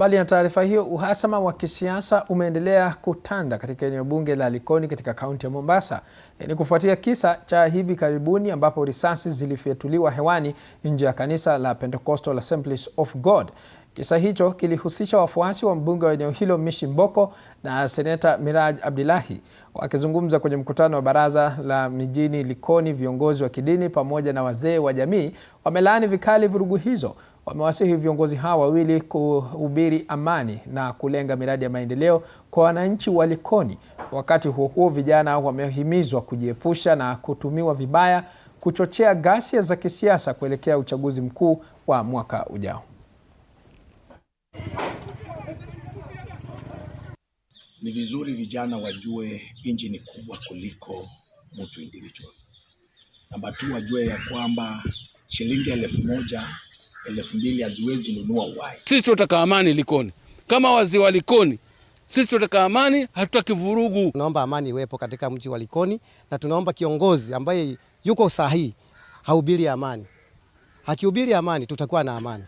Bali na taarifa hiyo, uhasama wa kisiasa umeendelea kutanda katika eneo bunge la Likoni katika kaunti ya Mombasa. Ni kufuatia kisa cha hivi karibuni ambapo risasi zilifyatuliwa hewani nje ya kanisa la Pentecostal Assemblies of God. Kisa hicho kilihusisha wafuasi wa mbunge wa eneo hilo Mishi Mboko na seneta Miraj Abdillahi. Wakizungumza kwenye mkutano wa baraza la mijini Likoni, viongozi wa kidini pamoja na wazee wa jamii wamelaani vikali vurugu hizo. Wamewasihi viongozi hawa wawili kuhubiri amani na kulenga miradi ya maendeleo kwa wananchi wa Likoni. Wakati huo huo, vijana wamehimizwa kujiepusha na kutumiwa vibaya kuchochea ghasia za kisiasa kuelekea uchaguzi mkuu wa mwaka ujao. Ni vizuri vijana wajue nchi ni kubwa kuliko mtu individual. Namba 2, wajue ya kwamba shilingi 1,000, 2,000 haziwezi nunua uhai. Sisi tunataka amani Likoni. Kama wazee wa Likoni, sisi tunataka amani, hatutaki vurugu. Tunaomba amani iwepo katika mji wa Likoni na tunaomba kiongozi ambaye yuko sahihi hahubiri amani. Akihubiri amani tutakuwa na amani.